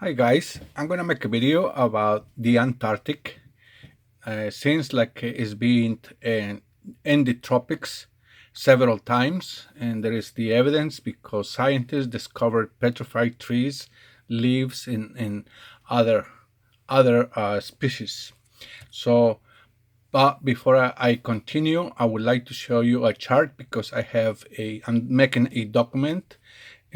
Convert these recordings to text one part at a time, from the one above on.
Hi guys, I'm gonna make a video about the Antarctic. Since it's been in the tropics several times, and there is the evidence because scientists discovered petrified trees, leaves in other species. So, but before I continue, I would like to show you a chart because I'm making a document,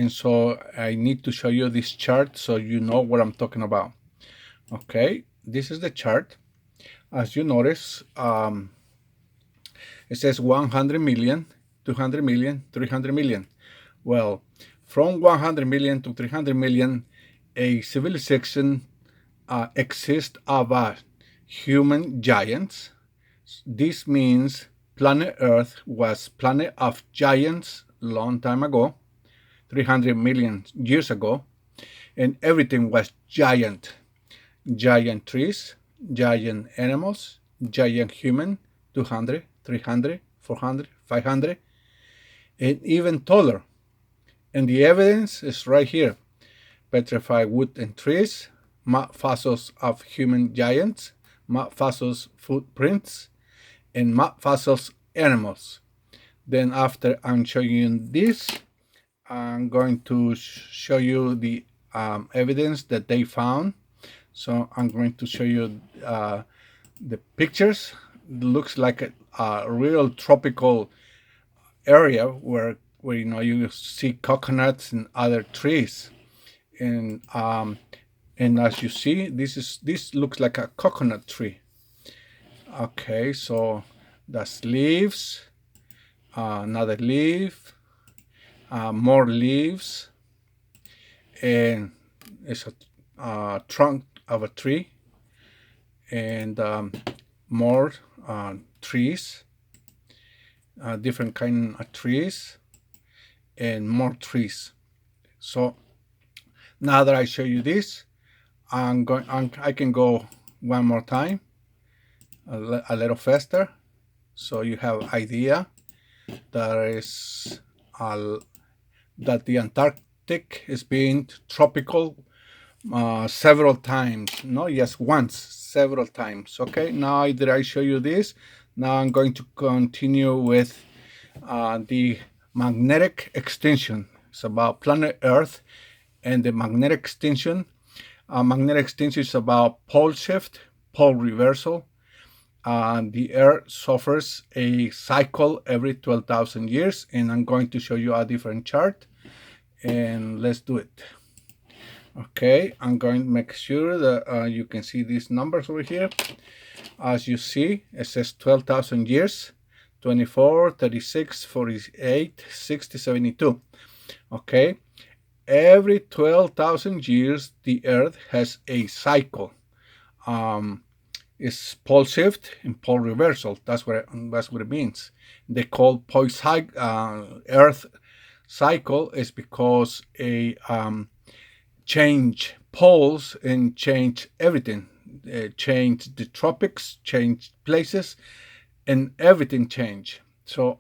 and so I need to show you this chart so you know what I'm talking about. Okay, this is the chart. As you notice, it says 100 million, 200 million, 300 million. Well, from 100 million to 300 million, a civilization exists about human giants. This means planet Earth was planet of giants long time ago, 300 million years ago, and everything was giant. Giant trees, giant animals, giant human, 200, 300, 400, 500, and even taller. And the evidence is right here. Petrified wood and trees, mud fossils of human giants, mud fossils footprints, and mud fossils animals. Then after I'm showing you this, I'm going to show you the evidence that they found. So I'm going to show you the pictures. It looks like a real tropical area where you see coconuts and other trees, and as you see, this looks like a coconut tree. Okay, so that's leaves, another leaf, more leaves, and it's a trunk of a tree, and more trees, different kind of trees, and more trees. So now that I show you this, I can go one more time, a little faster, so you have idea that the Antarctic is being tropical several times, not just once, several times. Okay, now that I show you this, now I'm going to continue with the magnetic extinction. It's about planet Earth and the magnetic extinction. Magnetic extinction is about pole shift, pole reversal. The Earth suffers a cycle every 12,000 years, and I'm going to show you a different chart, and let's do it. Okay, I'm going to make sure that you can see these numbers over here. As you see, it says 12,000 years, 24, 36, 48, 60, 72. Okay, every 12,000 years, the Earth has a cycle. It's pole shift and pole reversal. That's what it means. They call Earth cycle is because a change poles and change everything. Change the tropics, change places, and everything change. So,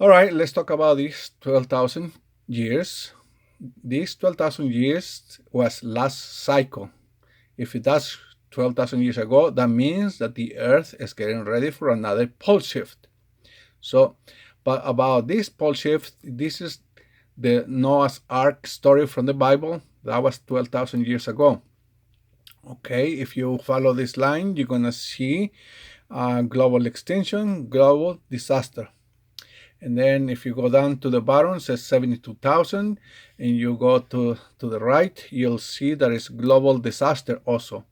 all right, let's talk about these 12,000 years. These 12,000 years was last cycle. If it does 12,000 years ago, that means that the Earth is getting ready for another pole shift. So, but about this pole shift, this is the Noah's Ark story from the Bible. That was 12,000 years ago. Okay, if you follow this line, you're going to see global extinction, global disaster. And then if you go down to the bottom, it says 72,000, and you go to the right, you'll see there is global disaster also.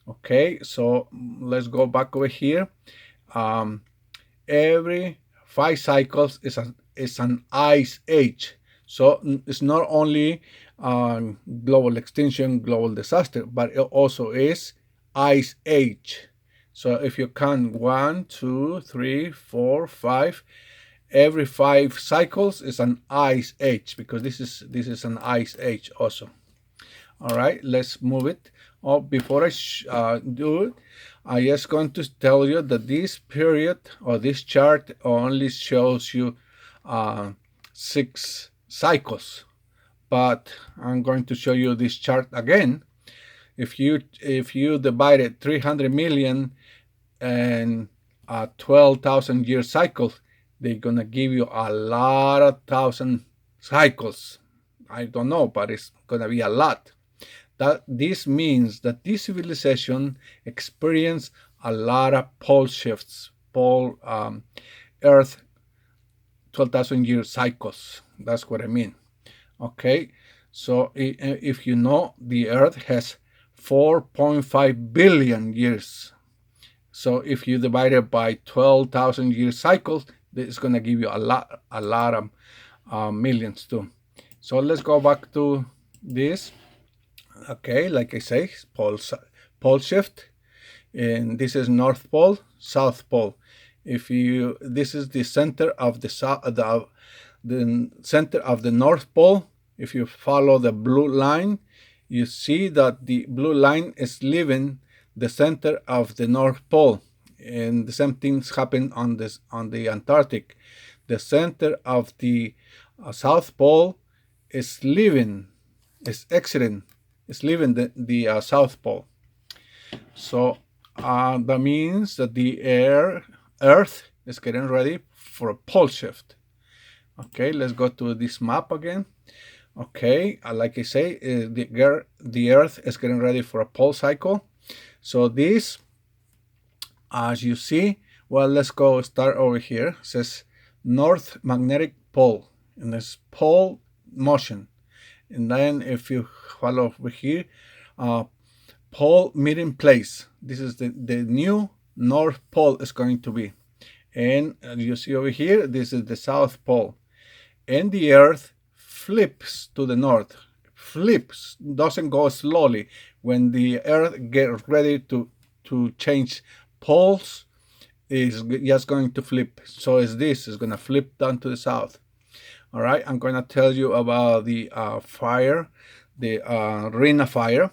Okay, so let's go back over here. Every 5 cycles is an ice age. So it's not only global extinction, global disaster, but it also is ice age. So if you count 1, 2, 3, 4, 5, every 5 cycles is an ice age, because this is an ice age also. All right, let's move it. Oh, before I do it, I just going to tell you that this period or this chart only shows you 6 cycles, but I'm going to show you this chart again. If you divided 300 million and a 12,000 year cycle, they're gonna give you a lot of thousand cycles. I don't know, but it's gonna be a lot. That this means that this civilization experienced a lot of pole shifts, Earth 12,000 year cycles. That's what I mean. Okay, so if you know, the Earth has 4.5 billion years. So if you divide it by 12,000 year cycles, it's going to give you a lot of millions too. So let's go back to this. Okay, like I say, pole shift, and this is North Pole, South Pole. This is the center of the center of the North Pole. If you follow the blue line, you see that the blue line is leaving the center of the North Pole, and the same things happen on the Antarctic. The center of the South Pole is leaving the South Pole. So that means that the Earth is getting ready for a pole shift. Okay, let's go to this map again. Okay, like I say, the Earth is getting ready for a pole cycle. So this, as you see, well, let's go start over here. It says North Magnetic Pole, and this pole motion. And then if you follow over here, pole meeting place. This is the new North Pole is going to be. And you see over here, this is the South Pole. And the Earth flips to the north. Flips, doesn't go slowly. When the Earth gets ready to change poles, is just going to flip. So is this is going to flip down to the south. All right, I'm going to tell you about the fire, the Ring of Fire.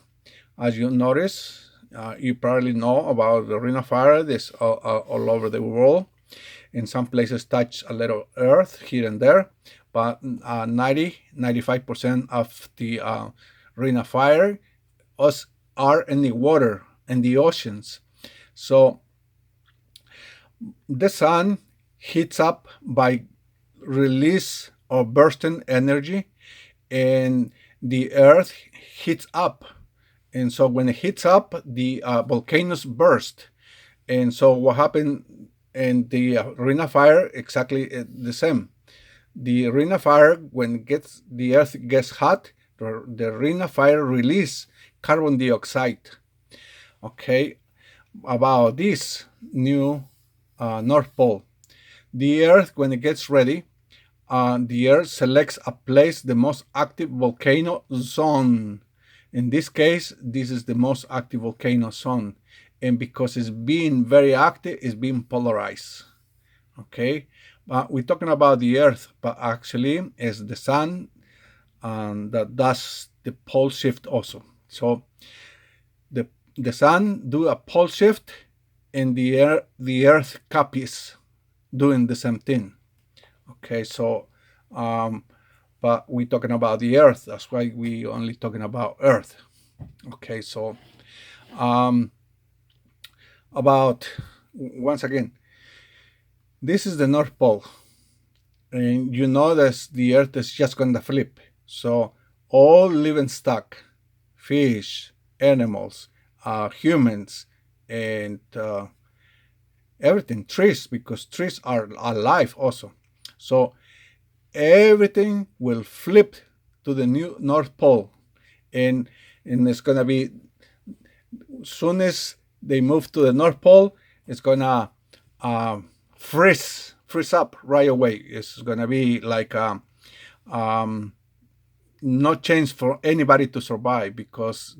As you notice, you probably know about the Ring of Fire. This all over the world. In some places touch a little earth here and there, but 95% of the Ring of Fire are in the water, in the oceans. So the sun heats up by release of bursting energy, and the earth heats up. And so when it heats up, the volcanoes burst. And so what happened in the Ring of Fire, exactly the same. The Ring of Fire, when the earth gets hot, the Ring of Fire release carbon dioxide. Okay, about this new North Pole. The earth, when it gets ready, the earth selects a place, the most active volcano zone. In this case, this is the most active volcano zone. And because it's being very active, it's being polarized. Okay, we're talking about the Earth, but actually it's the sun that does the pole shift also. So the sun do a pole shift, and the Earth copies doing the same thing. Okay, so but we're talking about the Earth. That's why we only talking about Earth. Okay, so about, once again, this is the North Pole, and you notice the Earth is just going to flip. So all living stock, fish, animals, humans, and everything, trees, because trees are alive also. So everything will flip to the new North Pole, and it's going to be, soon as they move to the North Pole, it's gonna freeze up right away. It's gonna be like no chance for anybody to survive, because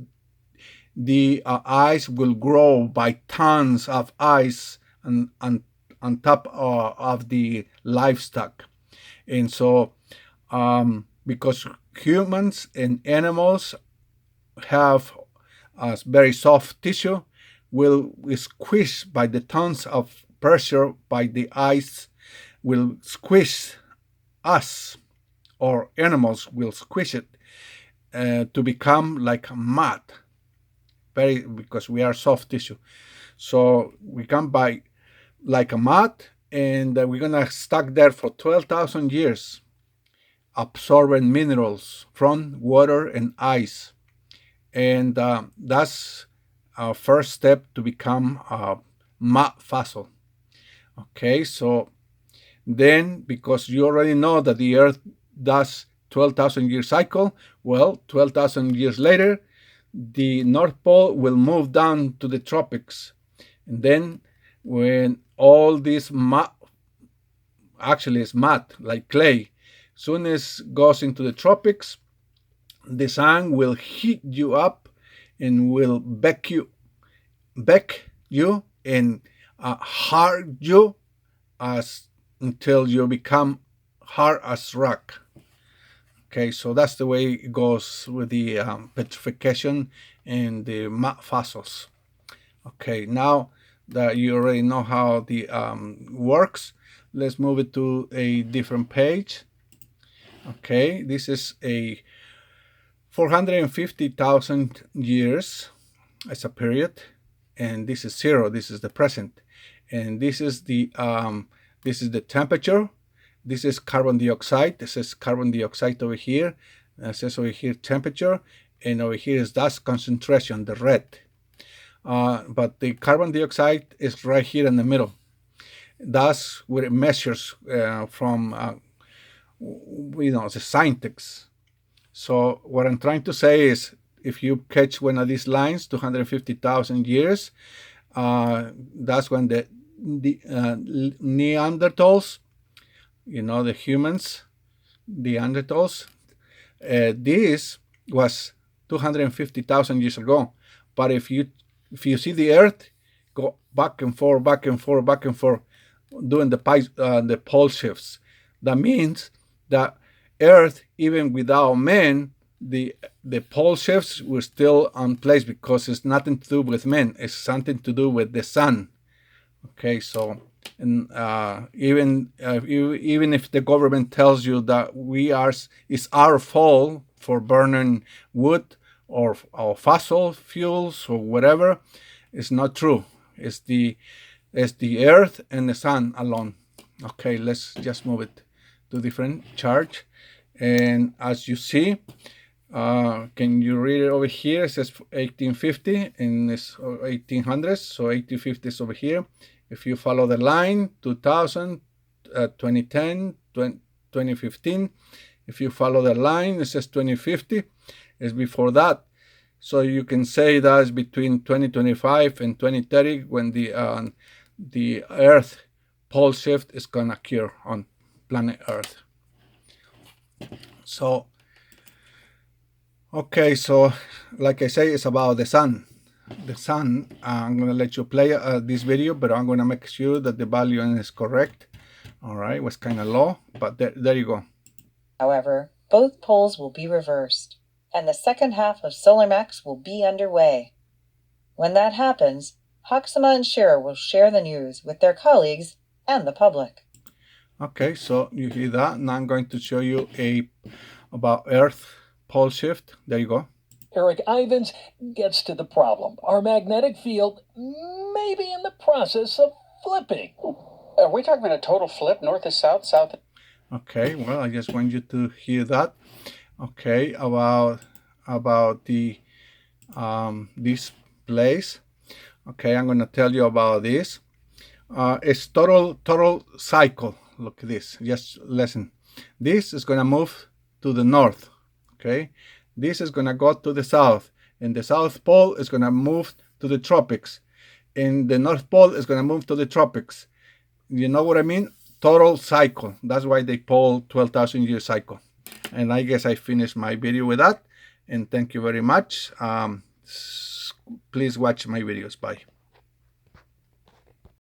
the ice will grow by tons of ice on top of the livestock. And so because humans and animals have very soft tissue, will squish by the tons of pressure by the ice, will squish us, or animals will squish it, to become like mud, because we are soft tissue. So we come by like a mud, and we're gonna stuck there for 12,000 years, absorbing minerals from water and ice, and that's our first step to become a mud fossil. Okay, so then, because you already know that the Earth does 12,000 year cycle, well, 12,000 years later, the North Pole will move down to the tropics. And then when all this mud, actually it's mud, like clay, soon as goes into the tropics, the sun will heat you up and will bake you and hard you as until you become hard as rock. Okay, so that's the way it goes with the petrification and the mud fossils. Okay, now that you already know how the works, let's move it to a different page. Okay, this is a 450,000 years as a period, and this is zero. This is the present, and this is the temperature. This is carbon dioxide. This is carbon dioxide over here. It says over here temperature, and over here is dust concentration, the red. But the carbon dioxide is right here in the middle. That's where it measures from the scientists. So what I'm trying to say is, if you catch one of these lines, 250,000 years, that's when the Neanderthals, the humans, Neanderthals, this was 250,000 years ago. But if you see the Earth go back and forth, back and forth, back and forth, doing the pole shifts, that means that Earth, even without men, the pole shifts were still on place, because it's nothing to do with men. It's something to do with the sun. Okay, so and even if the government tells you that it's our fault for burning wood or fossil fuels or whatever, it's not true. It's the Earth and the sun alone. Okay, let's just move it to different chart. And as you see, can you read it over here? It says 1850 and it's 1800s. So 1850 is over here. If you follow the line, 2000, 2010, 2015. If you follow the line, it says 2050. It's before that. So you can say that's between 2025 and 2030 when the Earth pole shift is going to occur on planet Earth. So, okay, so like I say, it's about the sun. The sun, I'm going to let you play this video, but I'm going to make sure that the value is correct. All right, it was kind of low, but there you go. However, both poles will be reversed, and the second half of Solar Max will be underway. When that happens, Hoxema and Shearer will share the news with their colleagues and the public. Okay, so you hear that. Now I'm going to show you about Earth pole shift. There you go. Eric Ivins gets to the problem. Our magnetic field may be in the process of flipping. Are we talking about a total flip, north to south, south? Okay, well, I just want you to hear that. Okay, about the this place. Okay, I'm going to tell you about this. It's total cycle. Look at this. Just listen. This is going to move to the north. Okay, this is going to go to the south, and the South Pole is going to move to the tropics, and the North Pole is going to move to the tropics. You know what I mean? Total cycle. That's why they call 12,000 year cycle. And I guess I finished my video with that. And thank you very much. Please watch my videos. Bye.